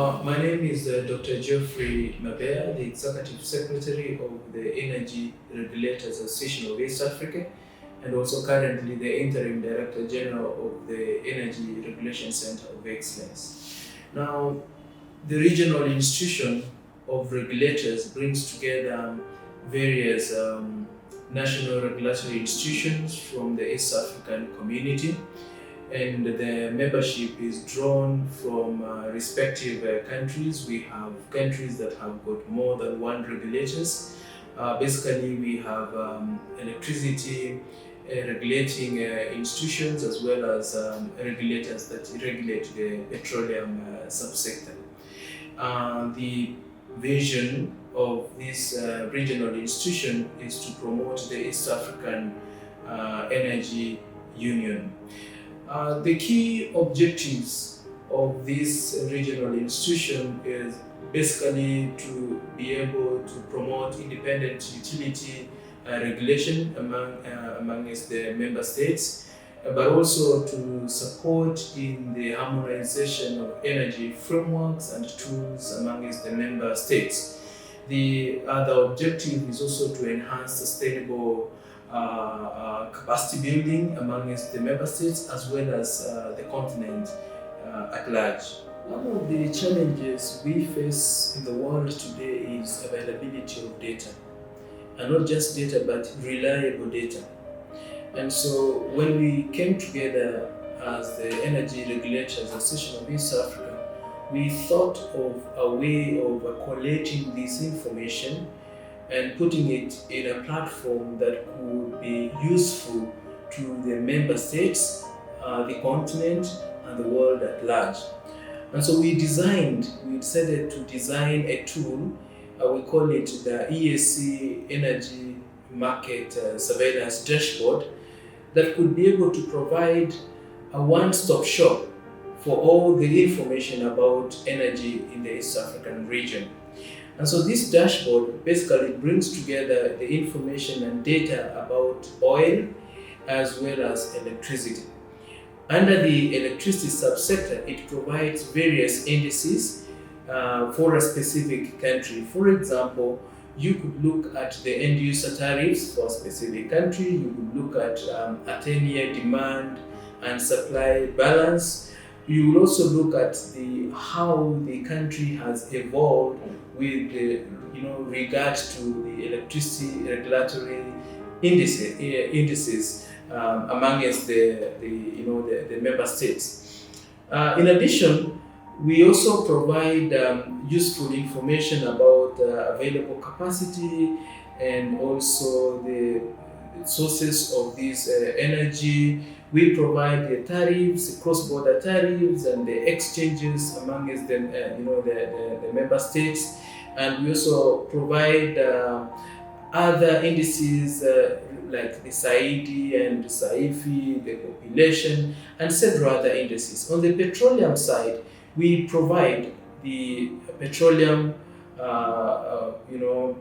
My name is Dr. Geoffrey Mabea, the Executive Secretary of the Energy Regulators Association of East Africa, and also currently the Interim Director General of the Energy Regulation Center of Excellence. Now, the regional institution of regulators brings together various national regulatory institutions from the East African community, and the membership is drawn from respective countries. We have countries that have got more than one regulators. Basically, we have electricity regulating institutions, as well as regulators that regulate the petroleum subsector. The vision of this regional institution is to promote the East African Energy Union. The key objectives of this regional institution is basically to be able to promote independent utility regulation amongst the member states, but also to support in the harmonization of energy frameworks and tools amongst the member states. The other objective is also to enhance sustainable capacity building amongst the member states, as well as the continent at large. One of the challenges we face in the world today is availability of data, and not just data, but reliable data. And so when we came together as the Energy Regulators Association of East Africa, we thought of a way of collating this information and putting it in a platform that could be useful to the member states, the continent, and the world at large. And so we decided to design a tool, we call it the ERCE Energy Market Surveillance Dashboard, that could be able to provide a one-stop shop for all the information about energy in the East African region. And so this dashboard basically brings together the information and data about oil as well as electricity. Under the electricity subsector, it provides various indices for a specific country. For example, you could look at the end user tariffs for a specific country. You could look at a 10-year demand and supply balance. You will also look at how the country has evolved with regards to the electricity regulatory indices amongst the member states. In addition, we also provide useful information about available capacity and also the sources of this energy. We provide the tariffs, cross-border tariffs, and the exchanges amongst the member states, and we also provide other indices like the SAIDI and SAIFI, the population, and several other indices. On the petroleum side, we provide the petroleum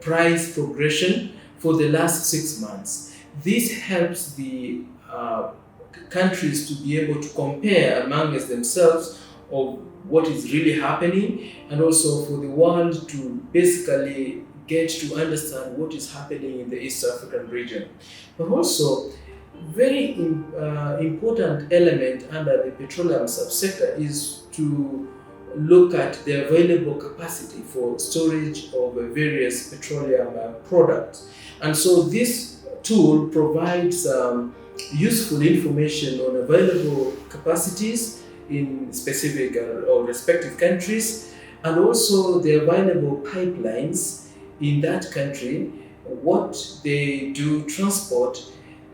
price progression for the last 6 months. This helps the countries to be able to compare amongst themselves of what is really happening, and also for the world to basically get to understand what is happening in the East African region. But also, very important element under the petroleum subsector is to look at the available capacity for storage of various petroleum products. And so this tool provides useful information on available capacities in specific or respective countries, and also the available pipelines in that country, what they do transport,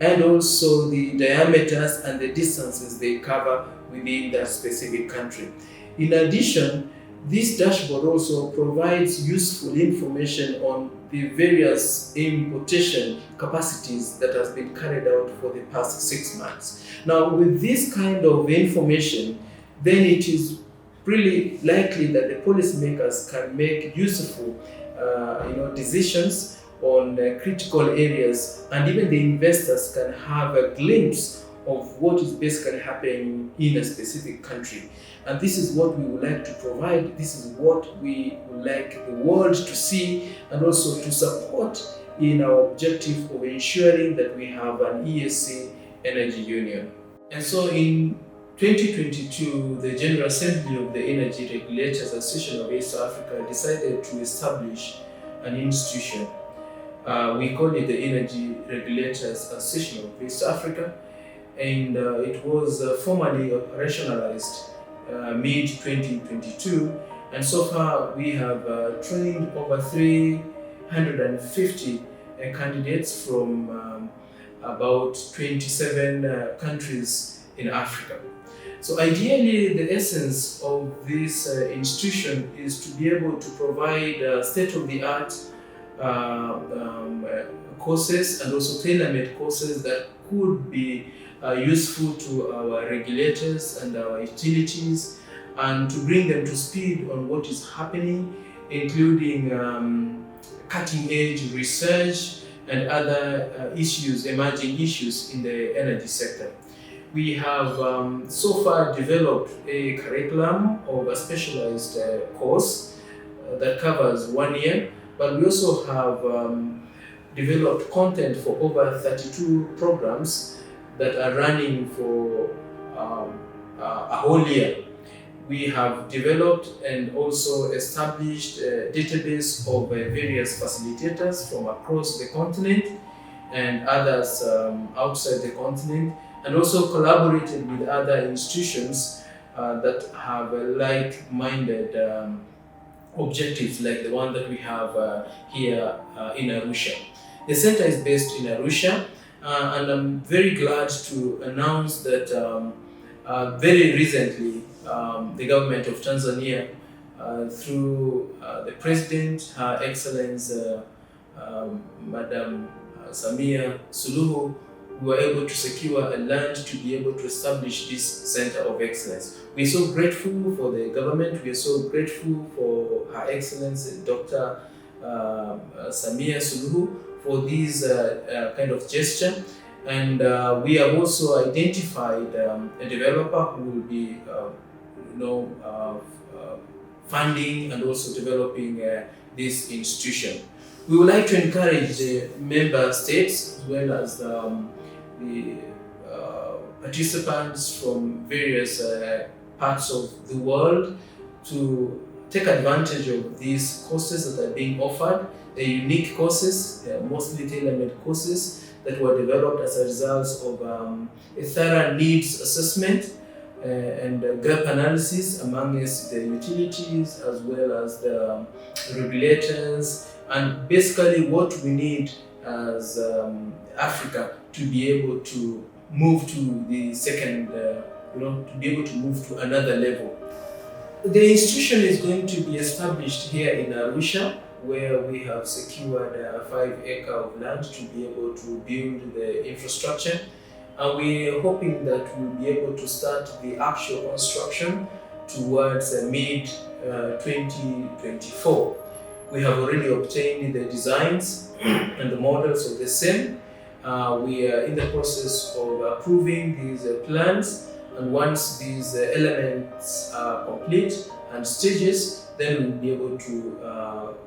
and also the diameters and the distances they cover within that specific country. In addition, this dashboard also provides useful information on the various importation capacities that has been carried out for the past 6 months. Now, with this kind of information, then it is really likely that the policymakers can make useful decisions on critical areas, and even the investors can have a glimpse of what is basically happening in a specific country. And this is what we would like to provide, this is what we would like the world to see and also to support in our objective of ensuring that we have an ERCE energy union. And so in 2022, the General Assembly of the Energy Regulators Association of East Africa decided to establish an institution. We call it the Energy Regulators Association of East Africa, and it was formally operationalized mid-2022, and so far we have trained over 350 candidates from about 27 countries in Africa. So ideally, the essence of this institution is to be able to provide state-of-the-art courses and also tailor-made courses that could be useful to our regulators and our utilities, and to bring them to speed on what is happening, including cutting-edge research and other emerging issues in the energy sector. We have so far developed a curriculum of a specialized course that covers 1 year, but we also have developed content for over 32 programs that are running for a whole year. We have developed and also established a database of various facilitators from across the continent and others outside the continent, and also collaborated with other institutions that have like-minded objectives like the one that we have here in Arusha. The center is based in Arusha, and I'm very glad to announce that very recently the government of Tanzania, through the President, Her Excellence Madam Samia Suluhu, we were able to secure a land to be able to establish this Center of Excellence. We're so grateful for the government, we are so grateful for Her Excellence Dr. Samia Suluhu for this kind of gesture. And we have also identified a developer who will be funding and also developing this institution. We would like to encourage the member states as well as the participants from various parts of the world to take advantage of these courses that are being offered. They're unique courses, they're mostly tailor-made courses that were developed as a result of a thorough needs assessment and gap analysis amongst the utilities as well as the regulators, and basically what we need as Africa to be able to move to the second, to be able to move to another level. The institution is going to be established here in Arusha, where we have secured a 5-acre of land to be able to build the infrastructure. And we're hoping that we'll be able to start the actual construction towards mid-2024. We have already obtained the designs and the models of the same. We are in the process of approving these plans, and once these elements are complete and stages, then we'll be able to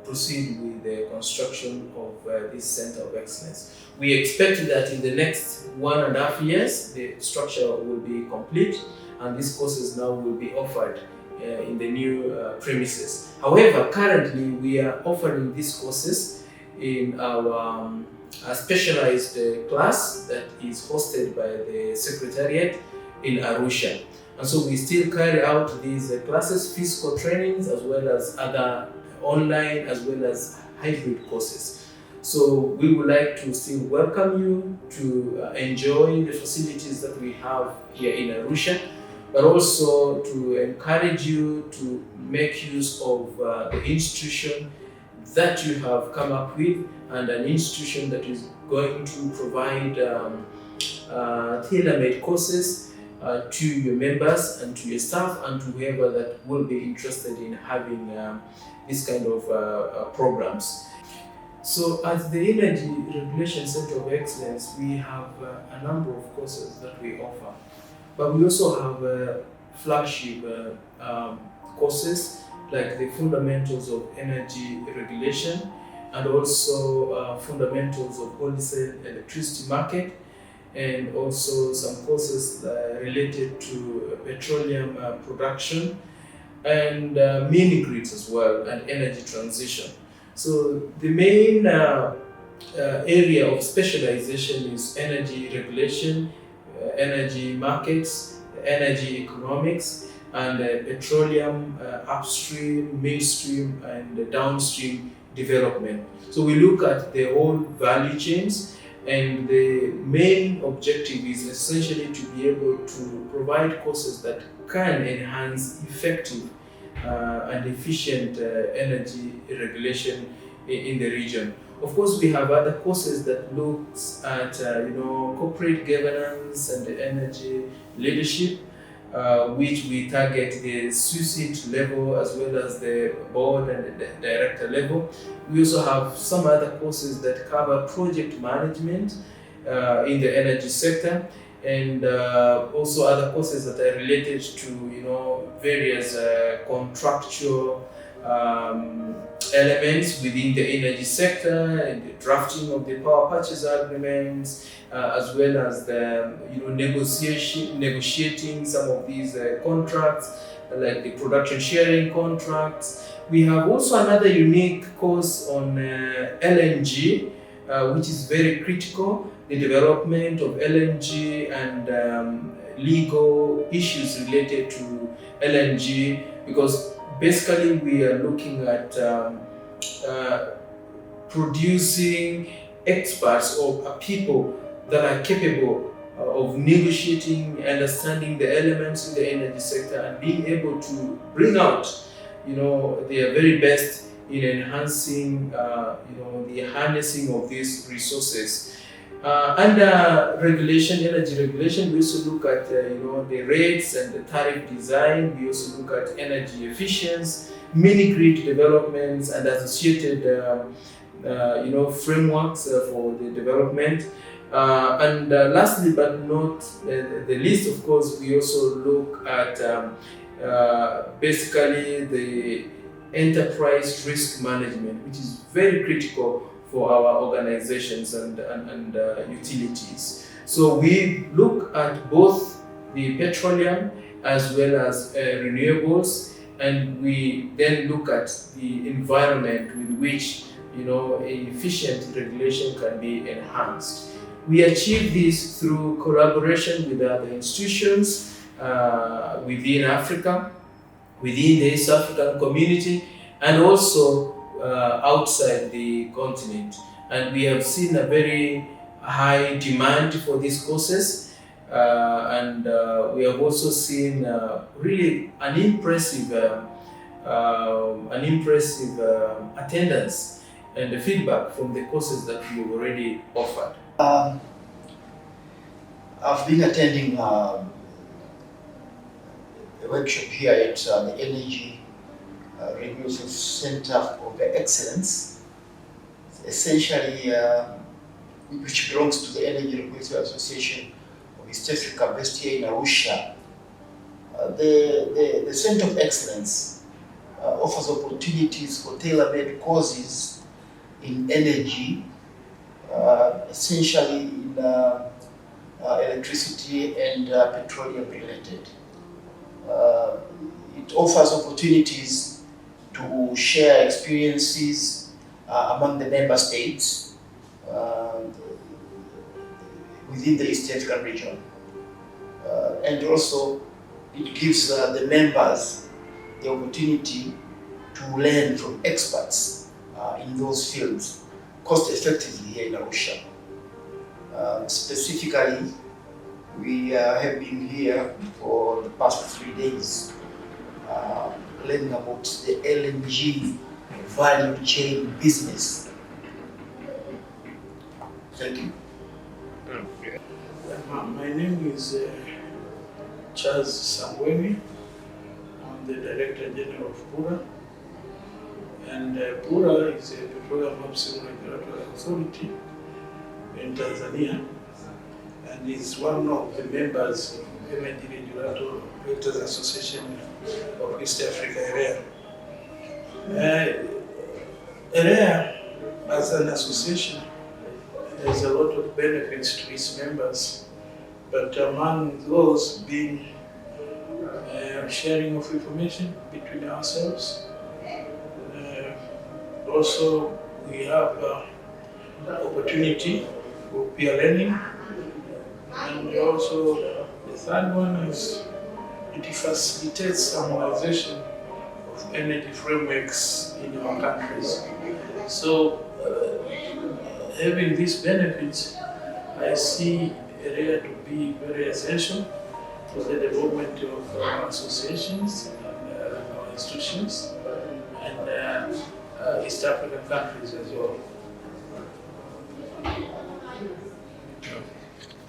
proceed with the construction of this Center of Excellence. We expect that in the next 1.5 years, the structure will be complete, and these courses now will be offered in the new premises. However, currently we are offering these courses in our specialized class that is hosted by the Secretariat in Arusha. And so we still carry out these classes, physical trainings, as well as other online, as well as hybrid courses. So we would like to still welcome you to enjoy the facilities that we have here in Arusha, but also to encourage you to make use of the institution that you have come up with, and an institution that is going to provide tailor-made courses to your members and to your staff and to whoever that will be interested in having this kind of programs. So at the Energy Regulation Center of Excellence, we have a number of courses that we offer, but we also have flagship courses like the fundamentals of energy regulation and also fundamentals of wholesale electricity market, and also some courses related to petroleum production and mini grids as well, and energy transition. So the main area of specialization is energy regulation, energy markets, energy economics, and petroleum upstream, midstream, and downstream development. So we look at the whole value chains, and the main objective is essentially to be able to provide courses that can enhance effective and efficient energy regulation in the region. Of course, we have other courses that looks at corporate governance and energy leadership, which we target the C-suite level as well as the board and the director level. We also have some other courses that cover project management in the energy sector, and also other courses that are related to various contractual elements within the energy sector, and the drafting of the power purchase agreements, as well as the negotiating some of these contracts, like the production sharing contracts. We have also another unique course on LNG, which is very critical, the development of LNG and legal issues related to LNG, because basically we are looking at producing experts or people that are capable of negotiating, understanding the elements in the energy sector, and being able to bring out their very best in enhancing the harnessing of these resources. Under regulation, energy regulation, we also look at the rates and the tariff design. We also look at energy efficiency, mini grid developments, and associated frameworks for the development. And lastly, but not the least, of course, we also look at basically the enterprise risk management, which is very critical for our organizations and utilities. So we look at both the petroleum as well as renewables, and we then look at the environment with which efficient regulation can be enhanced. We achieve this through collaboration with other institutions within Africa, within the East African community, and also outside the continent. And we have seen a very high demand for these courses, and we have also seen really an impressive attendance and the feedback from the courses that we have already offered. I've been attending a workshop here at the Energy Regulators Center of Excellence, essentially which belongs to the Energy Regulatory Association of East Africa, based here in Arusha. The Center of Excellence offers opportunities for tailor-made courses in energy, essentially in electricity and petroleum related. It offers opportunities to share experiences among the member states within the East African region. And also it gives the members the opportunity to learn from experts in those fields cost effectively here in Arusha. Specifically, we have been here for the past 3 days learning about the LNG value chain business. Thank you. My name is Charles Sambweni. I'm the Director General of PURA. And PURA is a Petroleum Upstream Regulatory Authority in Tanzania, and is one of the members of Energy Regulators Association of East Africa, EREA. EREA, as an association, has a lot of benefits to its members, but among those being sharing of information between ourselves. Also, we have opportunity for peer learning, and also the third one is it facilitates harmonization of energy frameworks in our countries. So, having these benefits, I see EREA to be very essential for the development of our associations and our institutions and East African countries as well.